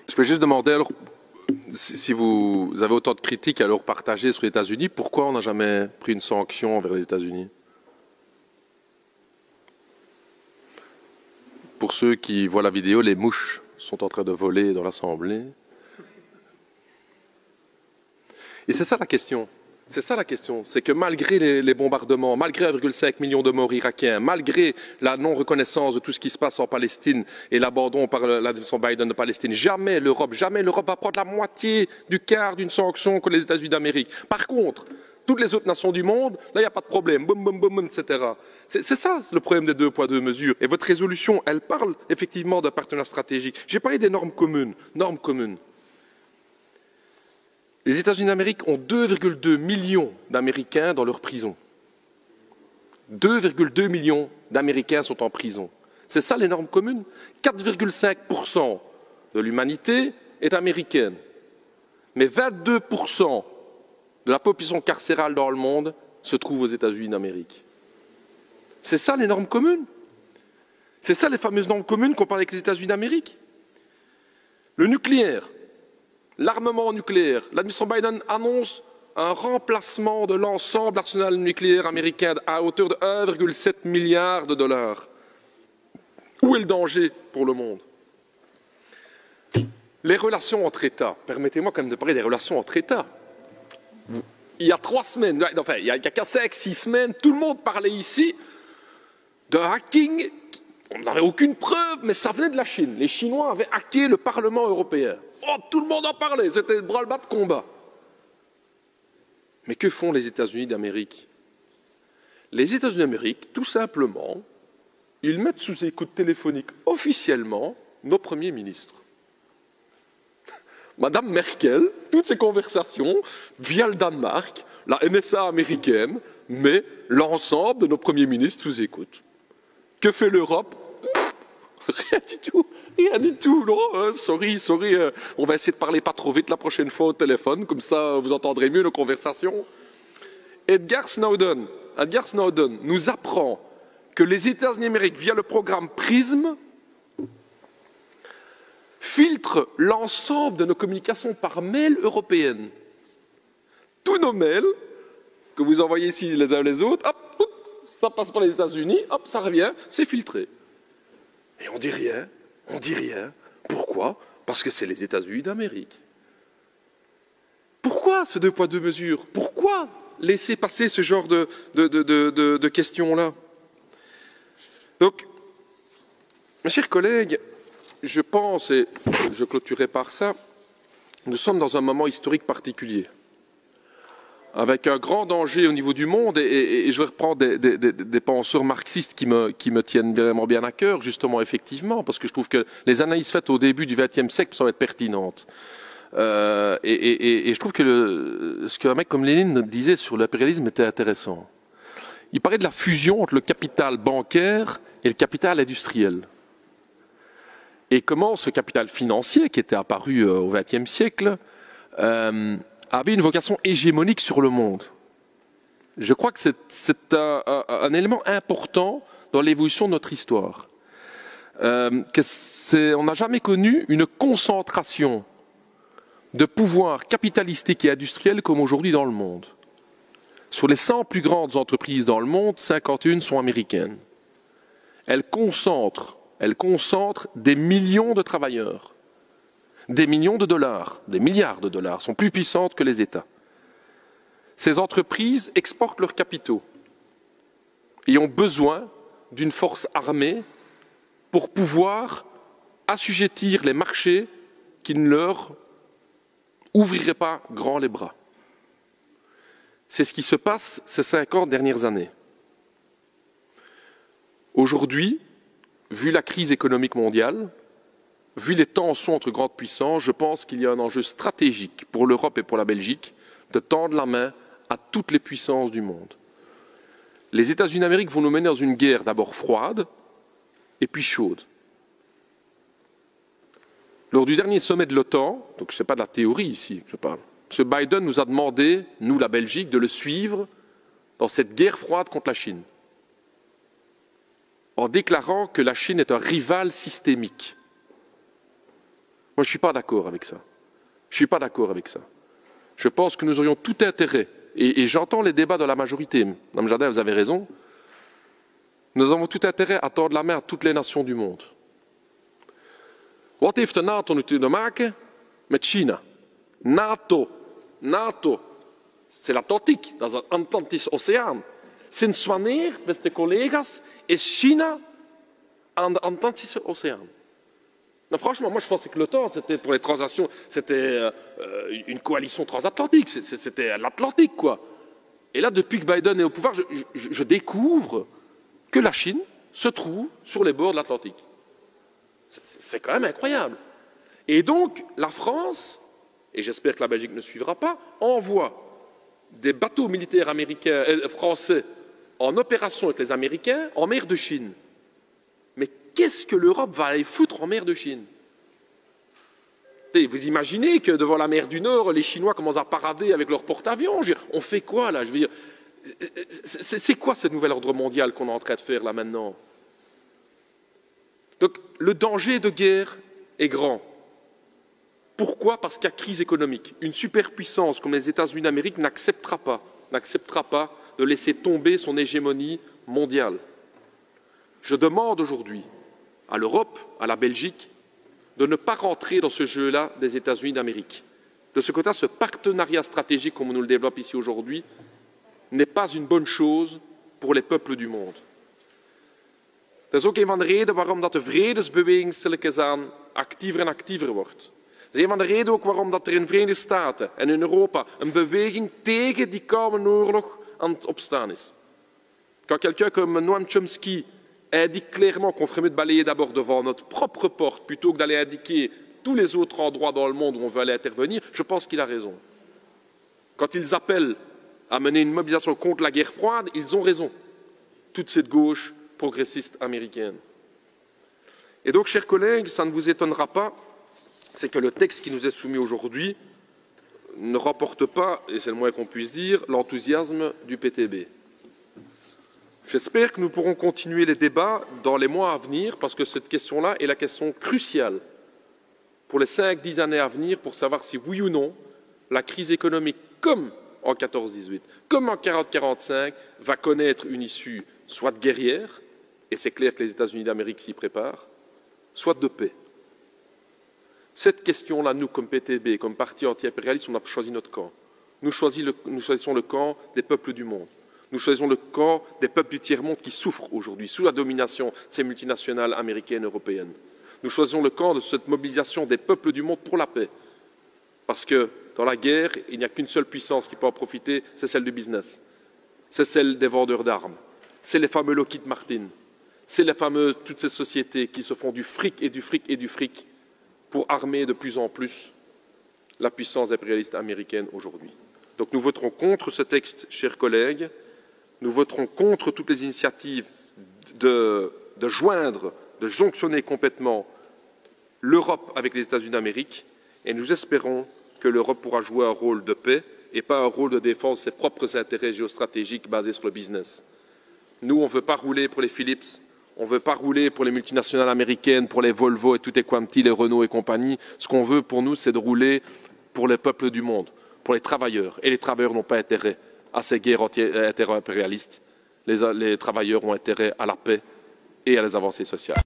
Je peux juste demander, alors, si vous avez autant de critiques à leur partager sur les États-Unis, pourquoi on n'a jamais pris une sanction envers les États-Unis? Pour ceux qui voient la vidéo, les mouches sont en train de voler dans l'Assemblée. Et c'est ça la question. C'est ça la question. C'est que malgré les bombardements, malgré 1,5 million de morts irakiens, malgré la non-reconnaissance de tout ce qui se passe en Palestine et l'abandon par l'administration Biden de Palestine, jamais l'Europe va prendre la moitié du quart d'une sanction que les États-Unis d'Amérique. Par contre, toutes les autres nations du monde, là, il n'y a pas de problème, boum, boum, boum, etc. C'est ça le problème des 2 poids 2 mesures. Et votre résolution, elle parle effectivement d'un partenariat stratégique. J'ai parlé des normes communes. Normes communes. Les États-Unis d'Amérique ont 2,2 millions d'Américains dans leur prison. 2,2 millions d'Américains sont en prison. C'est ça les normes communes. 4,5% de l'humanité est américaine. Mais 22% de la population carcérale dans le monde se trouve aux États-Unis d'Amérique. C'est ça les normes communes. C'est ça les fameuses normes communes qu'on parle avec les États-Unis d'Amérique. Le nucléaire, l'armement nucléaire. L'administration Biden annonce un remplacement de l'ensemble de l'arsenal nucléaire américain à hauteur de 1,7 milliard de dollars. Où est le danger pour le monde? Les relations entre États. Permettez-moi quand même de parler des relations entre États. Il y a 3 semaines, enfin, il y a qu'à 5-6 semaines, tout le monde parlait ici de hacking. On n'avait aucune preuve, mais ça venait de la Chine. Les Chinois avaient hacké le Parlement européen. Oh, tout le monde en parlait, c'était le branle-bas de combat. Mais que font les États-Unis d'Amérique? Les États-Unis d'Amérique, tout simplement, ils mettent sous écoute téléphonique officiellement nos premiers ministres. Madame Merkel, toutes ces conversations, via le Danemark, la NSA américaine, met l'ensemble de nos premiers ministres sous écoute. Que fait l'Europe? Rien du tout, non, sorry, on va essayer de parler pas trop vite la prochaine fois au téléphone, comme ça vous entendrez mieux nos conversations. Edward Snowden nous apprend que les États-Unis d'Amérique, via le programme PRISM, filtrent l'ensemble de nos communications par mail européennes. Tous nos mails, que vous envoyez ici les uns les autres, hop, ça passe par les États-Unis, hop, ça revient, c'est filtré. Et on dit rien. Pourquoi? Parce que c'est les États-Unis d'Amérique. Pourquoi ce 2 poids 2 mesures? Pourquoi laisser passer ce genre de questions-là? Donc, mes chers collègues, je pense, et je clôturerai par ça, nous sommes dans un moment historique particulier, avec un grand danger au niveau du monde, et je vais reprendre des penseurs marxistes qui me tiennent vraiment bien à cœur, justement, effectivement, parce que je trouve que les analyses faites au début du XXe siècle sont être pertinentes. Et je trouve que ce qu'un mec comme Lénine disait sur l'impérialisme était intéressant. Il parlait de la fusion entre le capital bancaire et le capital industriel. Et comment ce capital financier, qui était apparu au XXe siècle, avait une vocation hégémonique sur le monde. Je crois que c'est un élément important dans l'évolution de notre histoire. On n'a jamais connu une concentration de pouvoir capitalistique et industriel comme aujourd'hui dans le monde. Sur les 100 plus grandes entreprises dans le monde, 51 sont américaines. Elles concentrent des millions de travailleurs, des millions de dollars, des milliards de dollars, sont plus puissantes que les États. Ces entreprises exportent leurs capitaux et ont besoin d'une force armée pour pouvoir assujettir les marchés qui ne leur ouvriraient pas grand les bras. C'est ce qui se passe ces 50 dernières années. Aujourd'hui, vu la crise économique mondiale, vu les tensions entre grandes puissances, je pense qu'il y a un enjeu stratégique pour l'Europe et pour la Belgique de tendre la main à toutes les puissances du monde. Les États-Unis d'Amérique vont nous mener dans une guerre d'abord froide et puis chaude. Lors du dernier sommet de l'OTAN, donc ce n'est pas de la théorie ici que je parle, M. Biden nous a demandé, nous la Belgique, de le suivre dans cette guerre froide contre la Chine, en déclarant que la Chine est un rival systémique. Moi, je ne suis pas d'accord avec ça. Je ne suis pas d'accord avec ça. Je pense que nous aurions tout intérêt, et j'entends les débats de la majorité, Mme Jardin, vous avez raison, nous avons tout intérêt à tordre la main à toutes les nations du monde. Wat heeft de NATO nu te maken met China? NATO, c'est l'Atlantique, dat is een Atlantische Oceaan. Sinds wanneer, beste collega's, is China aan de Atlantische Oceaan? Non, franchement, moi je pensais que l'OTAN, c'était pour les transactions, c'était une coalition transatlantique, c'était l'Atlantique, quoi. Et là, depuis que Biden est au pouvoir, je découvre que la Chine se trouve sur les bords de l'Atlantique. C'est quand même incroyable. Et donc, la France, et j'espère que la Belgique ne suivra pas, envoie des bateaux militaires américains, français en opération avec les Américains en mer de Chine. Mais qu'est-ce que l'Europe va aller foutre en mer de Chine? Vous imaginez que devant la mer du Nord, les Chinois commencent à parader avec leurs porte-avions? On fait quoi là? Je veux dire, c'est quoi ce nouvel ordre mondial qu'on est en train de faire là maintenant? Donc le danger de guerre est grand. Pourquoi? Parce qu'il y a crise économique. Une superpuissance comme les États-Unis d'Amérique n'acceptera pas de laisser tomber son hégémonie mondiale. Je demande aujourd'hui à l'Europe, à la Belgique, de ne pas rentrer dans ce jeu-là des États-Unis d'Amérique. De ce côté, ce partenariat stratégique, comme on nous le développe ici aujourd'hui, n'est pas une bonne chose pour les peuples du monde. Dat is ook een van de redenen waarom dat de vredesbeweging stilletjes aan actiever en actiever wordt. Dat is een van de redenen ook waarom dat er in de Verenigde Staten en in Europa een beweging tegen die koude oorlog aan het opstaan is. Quand quelqu'un comme Noam Chomsky indique clairement qu'on ferait mieux de balayer d'abord devant notre propre porte plutôt que d'aller indiquer tous les autres endroits dans le monde où on veut aller intervenir, je pense qu'il a raison. Quand ils appellent à mener une mobilisation contre la guerre froide, ils ont raison. Toute cette gauche progressiste américaine. Et donc, chers collègues, ça ne vous étonnera pas, c'est que le texte qui nous est soumis aujourd'hui ne rapporte pas, et c'est le moins qu'on puisse dire, l'enthousiasme du PTB. J'espère que nous pourrons continuer les débats dans les mois à venir, parce que cette question-là est la question cruciale pour les 5-10 années à venir, pour savoir si oui ou non, la crise économique, comme en 14-18, comme en 40-45, va connaître une issue soit de guerrière, et c'est clair que les États-Unis d'Amérique s'y préparent, soit de paix. Cette question-là, nous, comme PTB, comme parti anti-impérialiste, on a choisi notre camp. Nous choisissons le camp des peuples du monde. Nous choisissons le camp des peuples du tiers-monde qui souffrent aujourd'hui sous la domination de ces multinationales américaines et européennes. Nous choisissons le camp de cette mobilisation des peuples du monde pour la paix. Parce que dans la guerre, il n'y a qu'une seule puissance qui peut en profiter, c'est celle du business. C'est celle des vendeurs d'armes. C'est les fameux Lockheed Martin. C'est toutes ces sociétés qui se font du fric et du fric et du fric pour armer de plus en plus la puissance impérialiste américaine aujourd'hui. Donc nous voterons contre ce texte, chers collègues. Nous voterons contre toutes les initiatives de jonctionner complètement l'Europe avec les États-Unis d'Amérique, et nous espérons que l'Europe pourra jouer un rôle de paix et pas un rôle de défense de ses propres intérêts géostratégiques basés sur le business. Nous, on ne veut pas rouler pour les Philips, on ne veut pas rouler pour les multinationales américaines, pour les Volvo et tout et quanti, les Renault et compagnie. Ce qu'on veut pour nous, c'est de rouler pour les peuples du monde, pour les travailleurs. Et les travailleurs n'ont pas intérêt à ces guerres inter-impérialistes. Les travailleurs ont intérêt à la paix et à les avancées sociales.